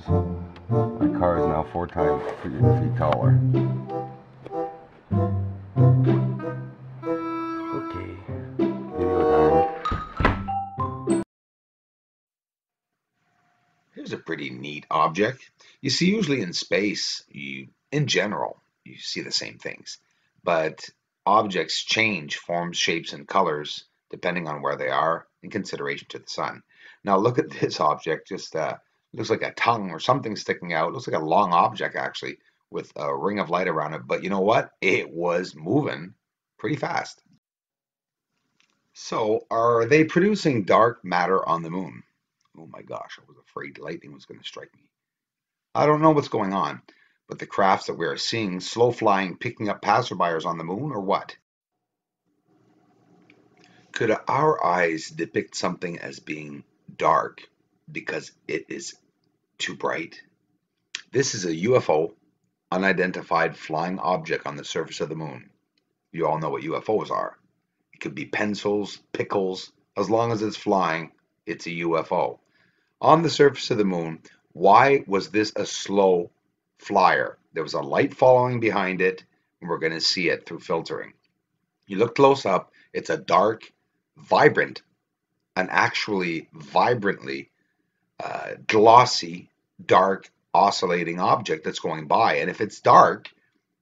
knows, my car is now 4 feet taller. Okay, video time. Here's a pretty neat object. You see, usually in space, in general, you see the same things, but objects change forms, shapes, and colors depending on where they are in consideration to the sun. Now, look at this object. Just looks like a tongue or something sticking out. Looks like a long object actually, with a ring of light around it. But you know what? It was moving pretty fast. So, are they producing dark matter on the moon? Oh my gosh, I was afraid lightning was going to strike me. I don't know what's going on, but the crafts that we are seeing, slow flying, picking up passerbyers on the moon, or what? Could our eyes depict something as being dark because it is too bright? This is a UFO, unidentified flying object on the surface of the moon. You all know what UFOs are. It could be pencils, pickles. As long as it's flying, it's a UFO. On the surface of the moon, why was this a slow flyer? There was a light following behind it, and we're going to see it through filtering. You look close up, it's a dark, vibrant, and actually vibrantly glossy, dark, oscillating object that's going by. And if it's dark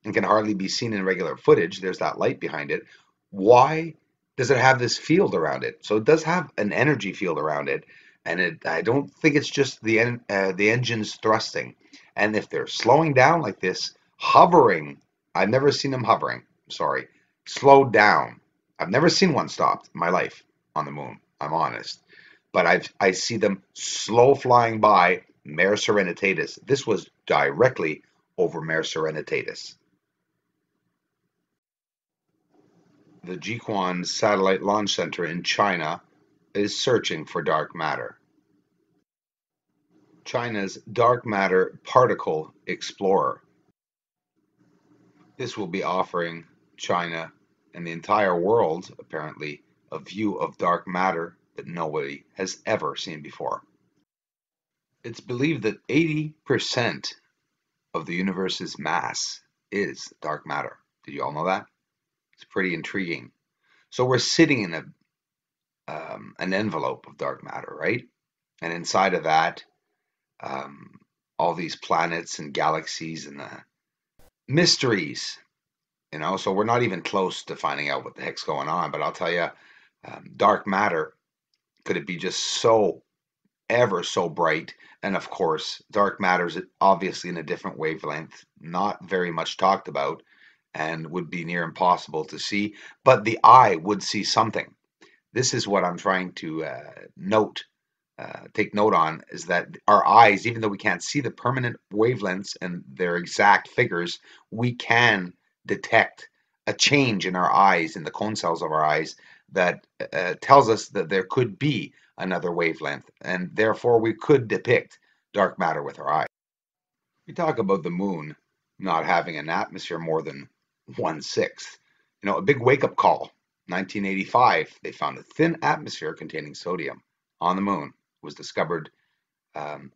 and can hardly be seen in regular footage, there's that light behind it. Why does it have this field around it? So it does have an energy field around it, and I don't think it's just the engines thrusting. And if they're slowing down like this, hovering, I've never seen them hovering. Sorry, slowed down. I've never seen one stopped in my life on the moon. I'm honest, but I see them slow flying by Mare Serenitatis. This was directly over Mare Serenitatis. The Jiuquan Satellite Launch Center in China is searching for dark matter. China's Dark Matter Particle Explorer. This will be offering China and the entire world, apparently, a view of dark matter that nobody has ever seen before. It's believed that 80% of the universe's mass is dark matter. Did you all know that? It's pretty intriguing. So we're sitting in an envelope of dark matter, right? And inside of that, all these planets and galaxies and mysteries, so we're not even close to finding out what the heck's going on. But I'll tell you, dark matter, could it be just so ever so bright? And of course, dark matter is obviously in a different wavelength, not very much talked about, and would be near impossible to see, but the eye would see something. This is what I'm trying to take note on, is that our eyes, even though we can't see the permanent wavelengths and their exact figures, we can detect a change in our eyes, in the cone cells of our eyes, that tells us that there could be another wavelength, and therefore we could depict dark matter with our eyes. We talk about the moon not having an atmosphere more than 1/6. A big wake-up call. 1985, they found a thin atmosphere containing sodium on the moon. It was discovered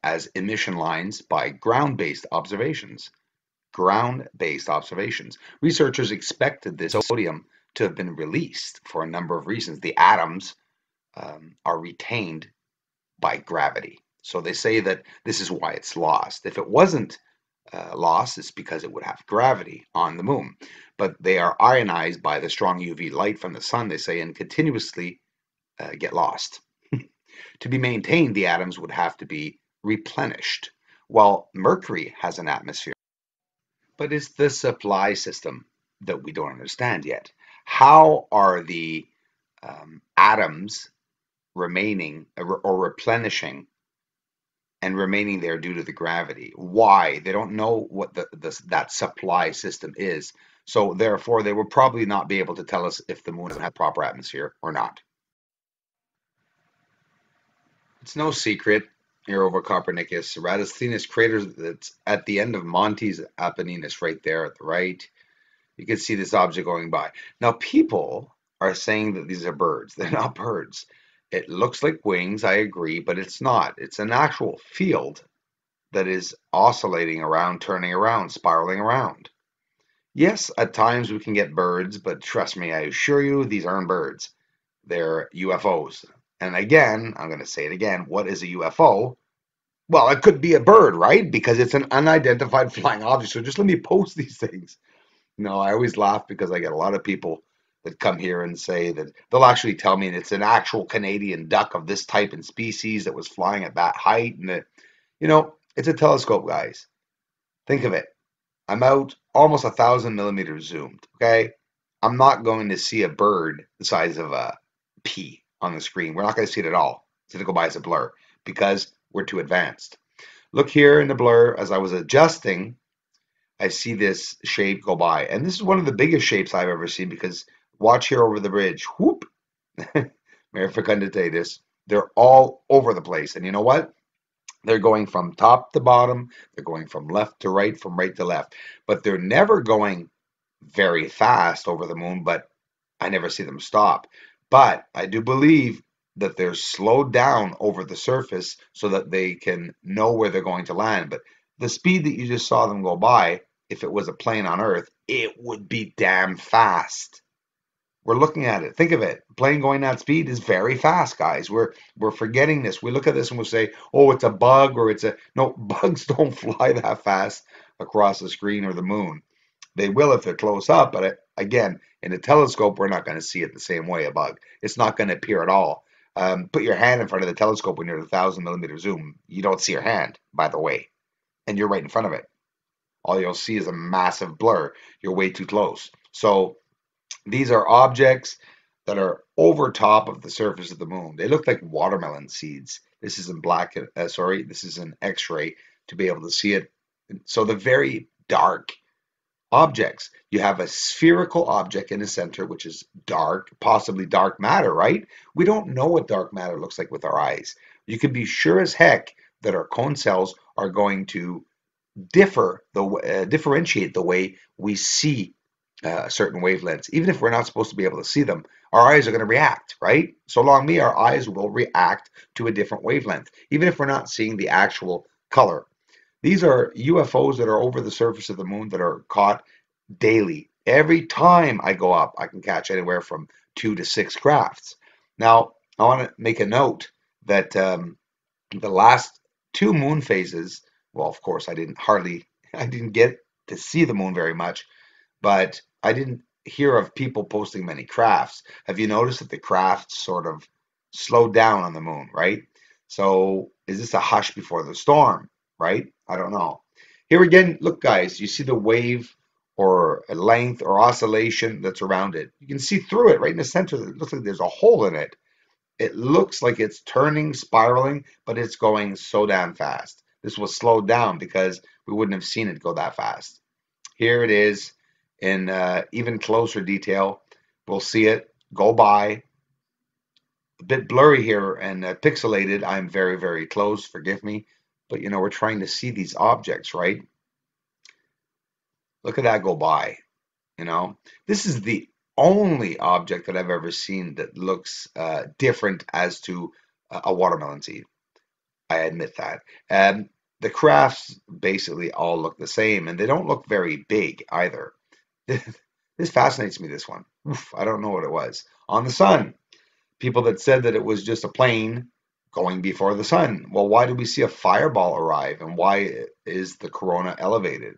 as emission lines by ground-based observations. Ground-based observations. Researchers expected this sodium to have been released for a number of reasons. The atoms are retained by gravity. So they say that this is why it's lost. If it wasn't lost, it's because it would have gravity on the moon. But they are ionized by the strong UV light from the sun, they say, and continuously get lost. To be maintained, the atoms would have to be replenished. While Mercury has an atmosphere, but it's the supply system that we don't understand yet. How are the atoms remaining or replenishing and remaining there due to the gravity? Why? They don't know what that supply system is. So therefore, they will probably not be able to tell us if the moon doesn't have proper atmosphere or not. It's no secret here over Copernicus, Eratosthenes crater that's at the end of Montes Apenninus, right there at the right. You can see this object going by. Now, people are saying that these are birds. They're not birds. It looks like wings, I agree, but it's not. It's an actual field that is oscillating around, turning around, spiraling around. Yes, at times we can get birds, but trust me, I assure you, these aren't birds. They're UFOs. And again, I'm going to say it again. What is a UFO? Well, it could be a bird, right? Because it's an unidentified flying object. So just let me post these things. No, I always laugh because I get a lot of people that come here and say that they'll actually tell me it's an actual Canadian duck of this type and species that was flying at that height. And it's a telescope, guys. Think of it. I'm out almost 1,000 millimeters zoomed. Okay. I'm not going to see a bird the size of a pea on the screen. We're not going to see it at all. It's going to go by as a blur because we're too advanced. Look here in the blur as I was adjusting. I see this shape go by. And this is one of the biggest shapes I've ever seen because watch here over the bridge. Whoop. Mayor Fecunditatis. They're all over the place. And you know what? They're going from top to bottom. They're going from left to right, from right to left. But they're never going very fast over the moon, but I never see them stop. But I do believe that they're slowed down over the surface so that they can know where they're going to land. But the speed that you just saw them go by, if it was a plane on Earth, it would be damn fast. We're looking at it. Think of it. A plane going that speed is very fast, guys. We're forgetting this. We look at this and we'll say, "Oh, it's a bug," or "it's a..." No, bugs don't fly that fast across the screen or the moon. They will if they're close up, but again, in a telescope, we're not going to see it the same way. A bug, it's not going to appear at all. Put your hand in front of the telescope when you're at 1,000 millimeter zoom. You don't see your hand, by the way, and you're right in front of it. All you'll see is a massive blur. You're way too close. So these are objects that are over top of the surface of the moon. They look like watermelon seeds. This is in black, this is in X-ray to be able to see it. So the very dark objects. You have a spherical object in the center, which is dark, possibly dark matter, right? We don't know what dark matter looks like with our eyes. You can be sure as heck that our cone cells are going to differentiate the way we see certain wavelengths. Even if we're not supposed to be able to see them, our eyes are going to react, right? So along me, our eyes will react to a different wavelength, even if we're not seeing the actual color. These are UFOs that are over the surface of the moon that are caught daily. Every time I go up, I can catch anywhere from 2 to 6 crafts. Now, I want to make a note that the last 2 moon phases, well, of course, I didn't get to see the moon very much, but I didn't hear of people posting many crafts. Have you noticed that the crafts sort of slowed down on the moon, right? So is this a hush before the storm, right? I don't know. Here again, look, guys, you see the wave or a length or oscillation that's around it. You can see through it right in the center. It looks like there's a hole in it. It looks like it's turning, spiraling, but it's going so damn fast. This was slowed down because we wouldn't have seen it go that fast. Here it is in even closer detail. We'll see it go by. A bit blurry here and pixelated. I'm very, very close. Forgive me. But we're trying to see these objects, right? Look at that go by. This is the only object that I've ever seen that looks different as to a watermelon seed. I admit that. The crafts basically all look the same, and they don't look very big either. This fascinates me, this one. Oof, I don't know what it was. On the sun, people that said that it was just a plane going before the sun. Well, why did we see a fireball arrive, and why is the corona elevated?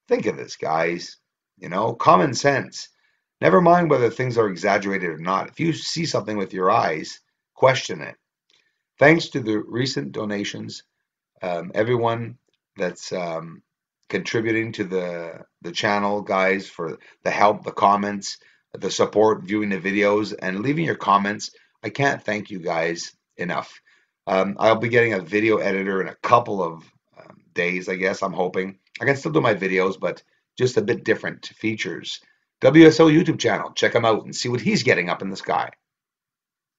Think of this, guys. Common sense. Never mind whether things are exaggerated or not. If you see something with your eyes, question it. Thanks to the recent donations, everyone that's contributing to the channel, guys, for the help, the comments, the support, viewing the videos, and leaving your comments. I can't thank you guys enough. I'll be getting a video editor in a couple of days, I guess. I'm hoping. I can still do my videos, but just a bit different features. WSO YouTube channel. Check him out and see what he's getting up in the sky.